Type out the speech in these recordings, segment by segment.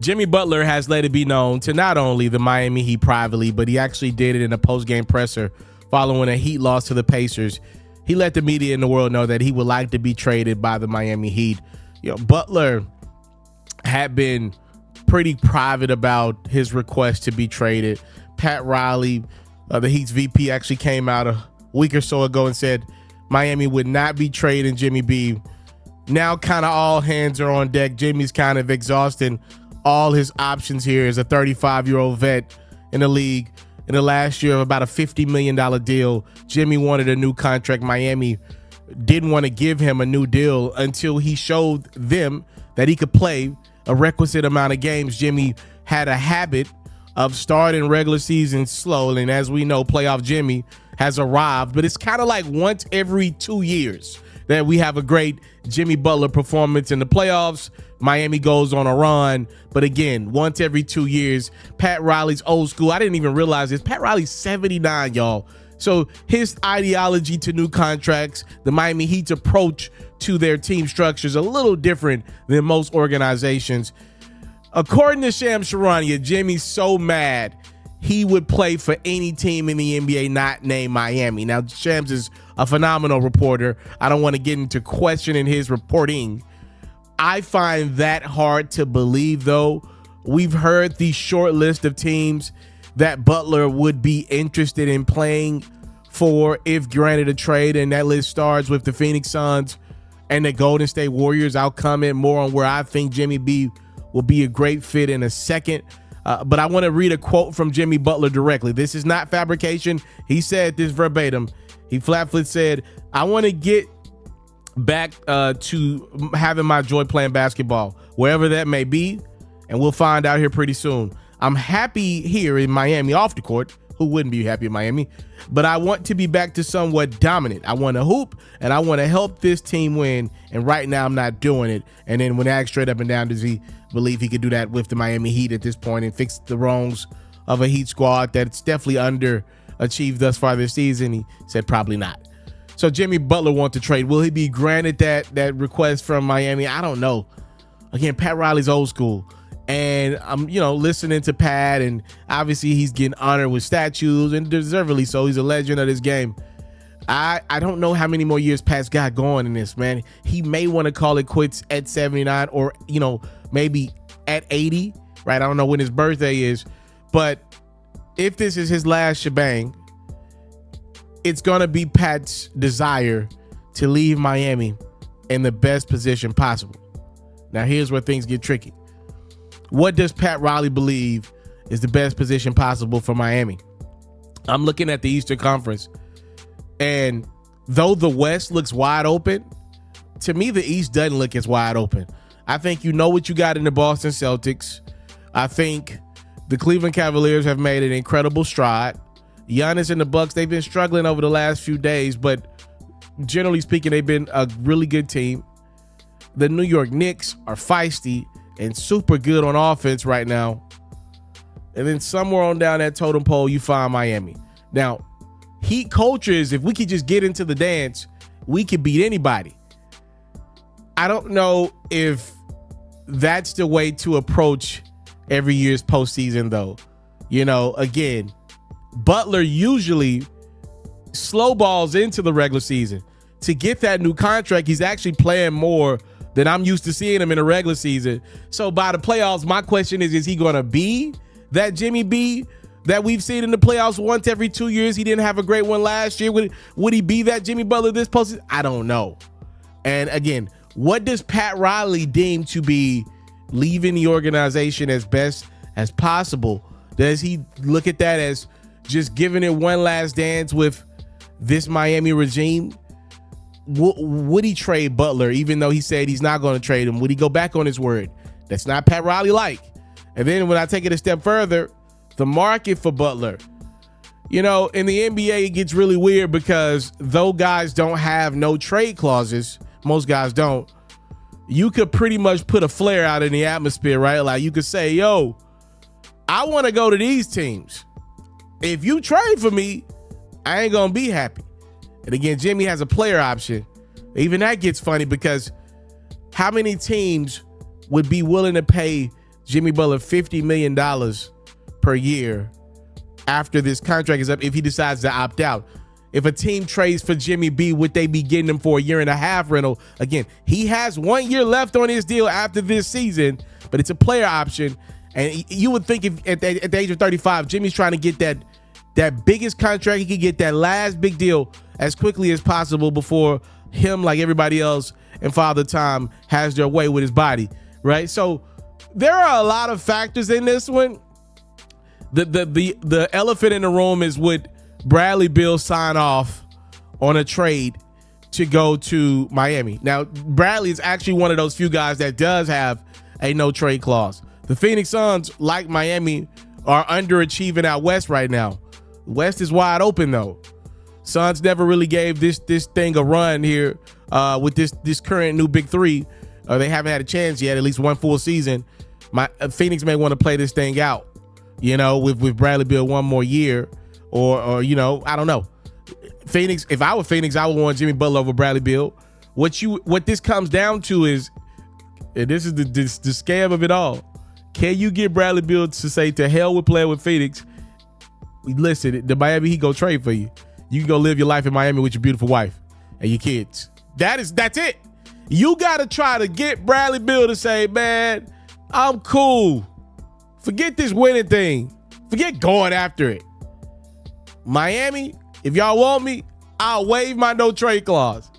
Jimmy Butler has let it be known to not only the Miami Heat privately, but he actually did it in a post-game presser following a Heat loss to the Pacers. He let the media in the world know that he would like to be traded by the Miami Heat. Butler had been pretty private about his request to be traded. Pat Riley, the Heat's VP, actually came out a week or so ago and said Miami would not be trading Jimmy B. Now kind of all hands are on deck. Jimmy's kind of exhausting all his options here as a 35-year-old vet in the league. In the last year of about a $50 million deal, Jimmy wanted a new contract. Miami didn't want to give him a new deal until he showed them that he could play a requisite amount of games. Jimmy had a habit of starting regular season slow, and as we know, playoff Jimmy has arrived, but it's kind of like once every 2 years that we have a great Jimmy Butler performance in the playoffs. Miami goes on a run, but again, once every 2 years. Pat Riley's old school. I didn't even realize this. Pat Riley's 79, y'all. So his ideology to new contracts, the Miami Heat's approach to their team structure is a little different than most organizations. According to Shams Charania, Jimmy's so mad he would play for any team in the NBA not named Miami. Now, Shams is a phenomenal reporter. I don't want to get into questioning his reporting. I find that hard to believe, though. We've heard the short list of teams that Butler would be interested in playing for if granted a trade, and that list starts with the Phoenix Suns and the Golden State Warriors. I'll comment more on where I think Jimmy B will be a great fit in a second. But I want to read a quote from Jimmy Butler directly. This is not fabrication. He said this verbatim. He flat-foot said, "I want to get back to having my joy playing basketball, wherever that may be, and we'll find out here pretty soon. I'm happy here in Miami off the court." Who wouldn't be happy in Miami? "But I want to be back to somewhat dominant. I want to hoop, and I want to help this team win, and right now I'm not doing it." And then when asked straight up and down, does he believe he could do that with the Miami Heat at this point and fix the wrongs of a Heat squad that's definitely underachieved thus far this season, he said probably not. So Jimmy Butler wants to trade. Will he be granted that request from Miami? I don't know. Again, Pat Riley's old school. And I'm, listening to Pat, and obviously he's getting honored with statues, and deservedly so. He's a legend of this game. I don't know how many more years Pat's got going in this, man. He may want to call it quits at 79 or, maybe at 80, right? I don't know when his birthday is. But if this is his last shebang, it's going to be Pat's desire to leave Miami in the best position possible. Now, here's where things get tricky. What does Pat Riley believe is the best position possible for Miami? I'm looking at the Eastern Conference, and though the West looks wide open, to me, the East doesn't look as wide open. I think you know what you got in the Boston Celtics. I think the Cleveland Cavaliers have made an incredible stride. Giannis and the Bucks, they've been struggling over the last few days, but generally speaking, they've been a really good team. The New York Knicks are feisty and super good on offense right now. And then somewhere on down that totem pole, you find Miami. Now, Heat cultures, if we could just get into the dance, we could beat anybody. I don't know if that's the way to approach every year's postseason, though. Again, Butler usually slow balls into the regular season. To get that new contract, he's actually playing more than I'm used to seeing him in the regular season. So by the playoffs, my question is he going to be that Jimmy B that we've seen in the playoffs once every 2 years? He didn't have a great one last year. Would he be that Jimmy Butler this postseason? I don't know. And again, what does Pat Riley deem to be leaving the organization as best as possible? Does he look at that as just giving it one last dance with this Miami regime? Would he trade Butler, even though he said he's not going to trade him? Would he go back on his word? That's not Pat Riley like. And then when I take it a step further, the market for Butler. In the NBA, it gets really weird because though guys don't have no trade clauses, most guys don't, you could pretty much put a flare out in the atmosphere, right? Like you could say, yo, I want to go to these teams. If you trade for me, I ain't going to be happy. And again, Jimmy has a player option. Even that gets funny because how many teams would be willing to pay Jimmy Butler $50 million per year after this contract is up if he decides to opt out. If a team trades for Jimmy B, would they be getting him for a 1.5 year rental? Again, he has 1 year left on his deal after this season, but it's a player option. And you would think if at the age of 35, Jimmy's trying to get that biggest contract he could get, that last big deal as quickly as possible before him, like everybody else, and Father Time has their way with his body, right? So there are a lot of factors in this one. The elephant in the room is, would Bradley Beal sign off on a trade to go to Miami? Now, Bradley is actually one of those few guys that does have a no trade clause. The Phoenix Suns, like Miami, are underachieving out west right now. West is wide open though. Suns never really gave this thing a run here with this current new big three. They haven't had a chance yet, at least one full season. Phoenix may want to play this thing out, with Bradley Beal one more year, or I don't know. Phoenix, if I were Phoenix, I would want Jimmy Butler over Bradley Beal. What this comes down to is, and this is the scam of it all. Can you get Bradley Beal to say to hell with playing with Phoenix? Listen, the Miami Heat go trade for you. You can go live your life in Miami with your beautiful wife and your kids. That's it. You got to try to get Bradley Beal to say, man, I'm cool. Forget this winning thing. Forget going after it. Miami, if y'all want me, I'll waive my no trade clause.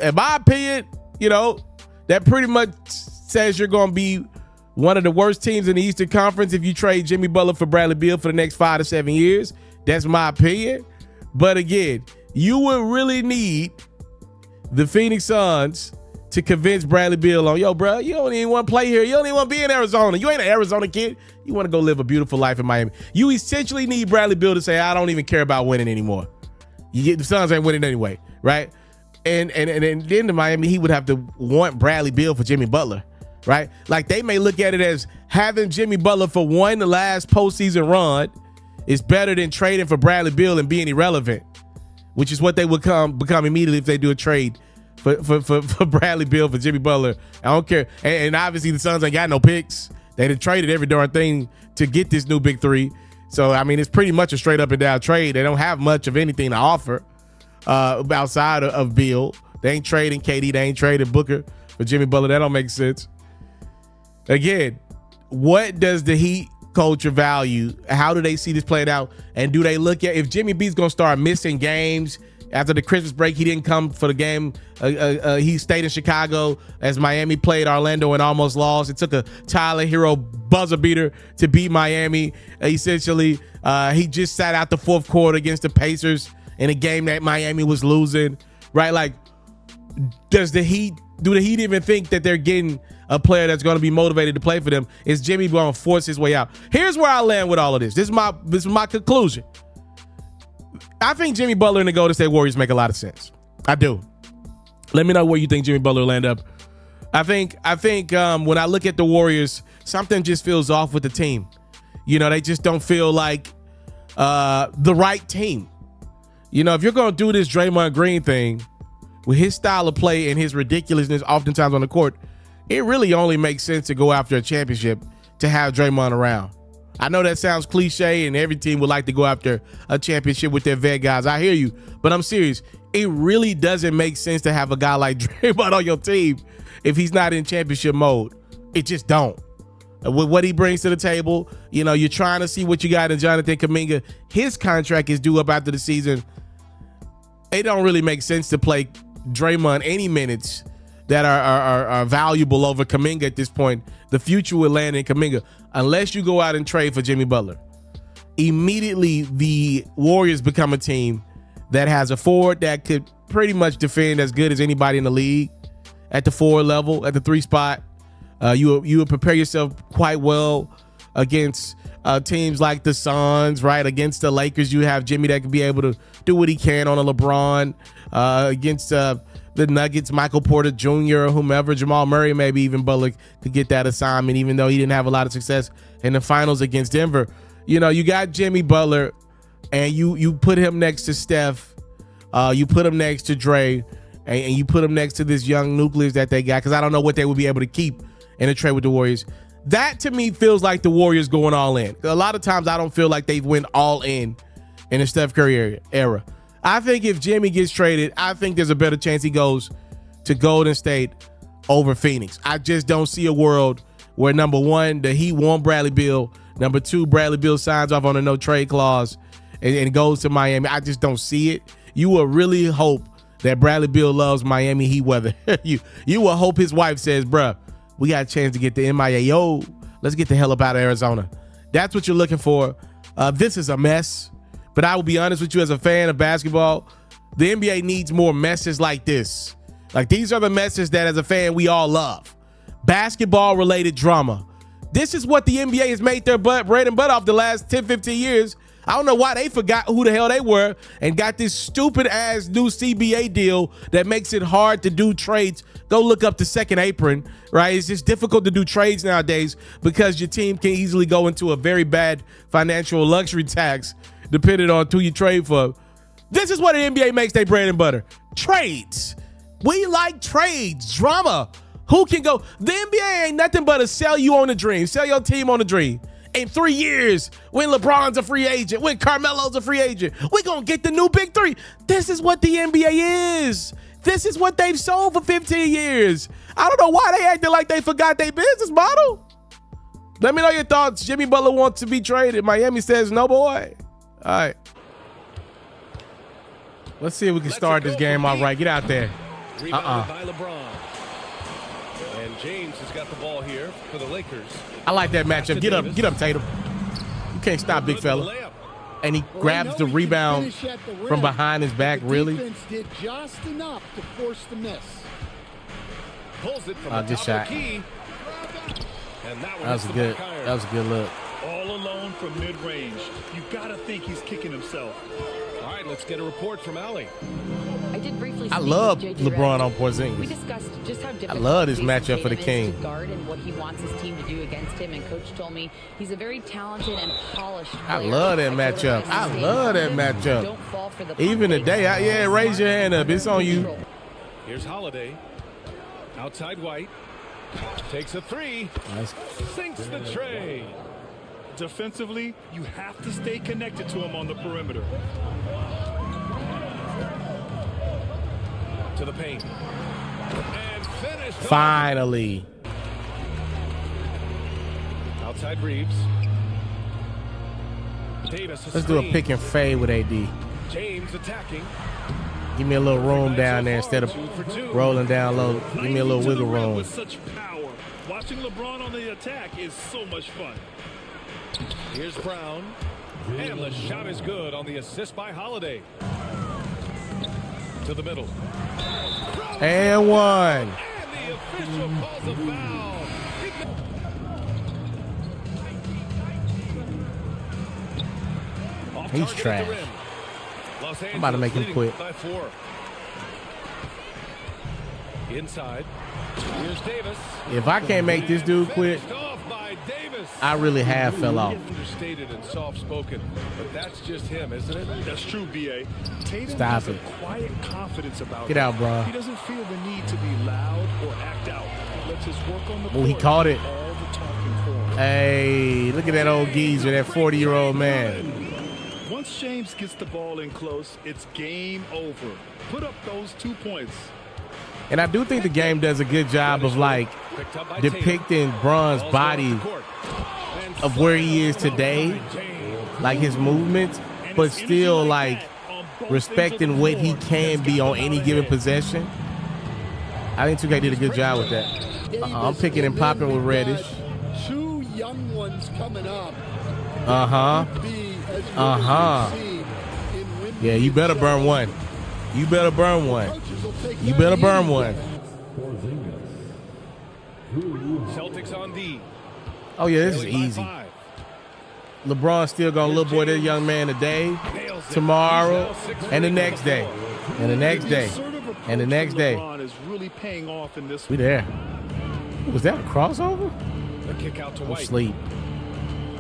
In my opinion, that pretty much says you're going to be one of the worst teams in the Eastern Conference if you trade Jimmy Butler for Bradley Beal for the next 5 to 7 years. That's my opinion. But again, you would really need the Phoenix Suns to convince Bradley Beal on, yo, bro, you don't even want to play here. You don't even want to be in Arizona. You ain't an Arizona kid. You want to go live a beautiful life in Miami. You essentially need Bradley Beal to say, I don't even care about winning anymore. The Suns ain't winning anyway, right? And then the Miami, he would have to want Bradley Beal for Jimmy Butler, right? Like, they may look at it as having Jimmy Butler for one last postseason run is better than trading for Bradley Beal and being irrelevant, which is what they would become immediately if they do a trade for Bradley Beal for Jimmy Butler. I don't care. And obviously the Suns ain't got no picks. They done traded every darn thing to get this new big three. So, I mean, it's pretty much a straight up and down trade. They don't have much of anything to offer outside of Beal. They ain't trading KD. They ain't trading Booker for Jimmy Butler. That don't make sense. Again, what does the Heat culture value? How do they see this played out? And do they look at if Jimmy B's going to start missing games after the Christmas break? He didn't come for the game. He stayed in Chicago as Miami played Orlando and almost lost. It took a Tyler Hero buzzer beater to beat Miami. Essentially, he just sat out the fourth quarter against the Pacers in a game that Miami was losing, right? Like, do the Heat even think that they're getting a player that's going to be motivated to play for them? Is Jimmy going to force his way out? Here's where I land with all of this. This is my conclusion. I think Jimmy Butler and the Golden State Warriors make a lot of sense. I do. Let me know where you think Jimmy Butler will end up. I think when I look at the Warriors, something just feels off with the team. They just don't feel like the right team. If you're going to do this Draymond Green thing with his style of play and his ridiculousness oftentimes on the court, it really only makes sense to go after a championship to have Draymond around. I know that sounds cliche and every team would like to go after a championship with their vet guys. I hear you, but I'm serious. It really doesn't make sense to have a guy like Draymond on your team if he's not in championship mode. It just don't. With what he brings to the table, you're trying to see what you got in Jonathan Kuminga. His contract is due up after the season. It don't really make sense to play Draymond any minutes that are valuable over Kuminga at this point. The future will land in Kuminga unless you go out and trade for Jimmy Butler. Immediately, the Warriors become a team that has a forward that could pretty much defend as good as anybody in the league at the forward level, at the 3 spot. You would prepare yourself quite well against teams like the Suns, right? Against the Lakers, you have Jimmy that could be able to do what he can on a LeBron. Against the Nuggets, Michael Porter Jr. or whomever, Jamal Murray, maybe even Butler could get that assignment, even though he didn't have a lot of success in the finals against Denver. You got Jimmy Butler, and you put him next to Steph. You put him next to Dre, and you put him next to this young nucleus that they got, because I don't know what they would be able to keep in a trade with the Warriors. That to me feels like the Warriors going all in. A lot of times I don't feel like they've went all in the Steph Curry era. I think if Jimmy gets traded, I think there's a better chance he goes to Golden State over Phoenix. I just don't see a world where, number one, the Heat want Bradley Beal. Number two, Bradley Beal signs off on a no trade clause and goes to Miami. I just don't see it. You will really hope that Bradley Beal loves Miami Heat weather. you will hope his wife says, bruh, we got a chance to get the MIA. Yo, let's get the hell up out of Arizona. That's what you're looking for. This is a mess. But I will be honest with you, as a fan of basketball, the NBA needs more messes like this. Like, these are the messes that, as a fan, we all love. Basketball-related drama. This is what the NBA has made their bread and butter off the last 10, 15 years. I don't know why they forgot who the hell they were and got this stupid-ass new CBA deal that makes it hard to do trades. Go look up the second apron, right? It's just difficult to do trades nowadays because your team can easily go into a very bad financial luxury tax depending on who you trade for. This is what the NBA makes their bread and butter. Trades. We like trades. Drama. Who can go? The NBA ain't nothing but a sell you on a dream. Sell your team on a dream. In 3 years, when LeBron's a free agent, when Carmelo's a free agent, we're going to get the new big three. This is what the NBA is. This is what they've sold for 15 years. I don't know why they acting like they forgot their business model. Let me know your thoughts. Jimmy Butler wants to be traded. Miami says no, boy. All right. Let's see if we can start this game off right. Get out there. Rebounded by LeBron. And James has got the ball here for the Lakers. I like that matchup. Get up, Tatum. You can't stop, big fella. And he grabs the rebound from behind his back, really. Defense did just enough to force the miss. Pulls it from the good shot. key. And that was a good look. All alone from mid-range. You gotta think he's kicking himself. All right, let's get a report from Allie. I did briefly. I love LeBron on We Porzingis. discussed just how difficult I love this Jason matchup for the Tatum is King. to guard and what he wants his team to do against him. And Coach told me he's a very talented and polished player. I love that matchup. I love that matchup. Don't fall for the Even today, yeah, raise your hand up. It's on you. Here's Holiday. Outside White. Takes a three. Nice. Sinks the tray. Defensively, you have to stay connected to him on the perimeter. To the paint. And finished. Finally. Outside Reeves. Davis. Let's do a pick and fade with AD. James attacking. Give me a little room down there instead of rolling down low. Give me a little wiggle room. With such power. Watching LeBron on the attack is so much fun. Here's Brown. And the shot is good on the assist by Holiday. To the middle. And one. And the official calls a foul. He's trash. I'm about to make him quit. By 4. Inside. Here's Davis. If I can't make this dude quit, I really have fell off. Understated and soft-spoken, but that's just him, isn't it? That's true, B.A. Tatum Stop has it. a quiet confidence about Get him. out, bro. He doesn't feel the need to be loud or act out. He lets his work on the court. Oh, he caught it. All the talking for him. Hey, look at that old geezer, that 40-year-old man. Once James gets the ball in close, it's game over. Put up those 2 points. And I do think the game does a good job of, like, depicting Bron's body of where he is today, like his movements, but still, like, respecting what he can be on any given possession. I think 2K did a good job with that. I'm picking and popping with Reddish. 2 young ones coming up. Yeah, you better burn one. You better burn one. You better burn one. Celtics on D. Oh, yeah, this is easy. LeBron still gonna little boy that young man today, tomorrow, and the next day, and the next day, and the next day. We there. Was that a crossover? The kick out to White.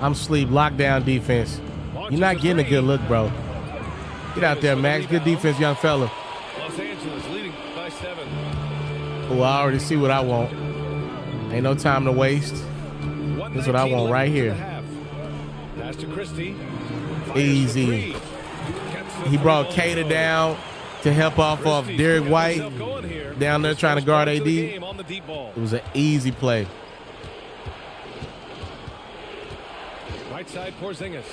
I'm sleep. Lockdown defense. You're not getting a good look, bro. Get out there, Max. Good defense, young fella. Los Angeles leading by 7. Oh, I already see what I want. Ain't no time to waste. This is what I want right here. Pass to Christie. Easy. He brought Cater down to help off of Derek White down there trying to guard AD. It was an easy play. Right side, Porzingis.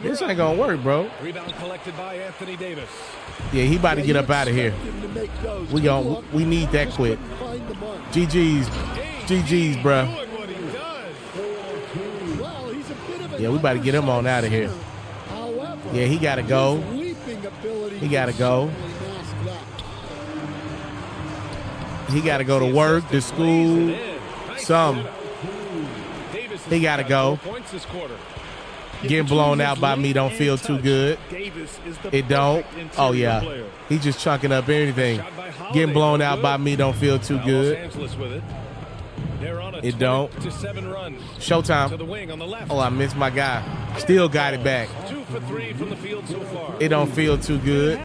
This ain't gonna work, bro. Rebound collected by Anthony Davis. Yeah, he about to get up out of here. We need that quick. GG's, bro. Yeah, we about to get him on out of here. Yeah, he gotta go. He gotta go. He gotta go to work, to school, some. He gotta go. Getting blown out by me don't feel too good. It don't. Oh, yeah. He just chunking up everything. Getting blown out by me don't feel too good. It don't. Showtime. Oh, I missed my guy. Still got it back. It don't feel too good.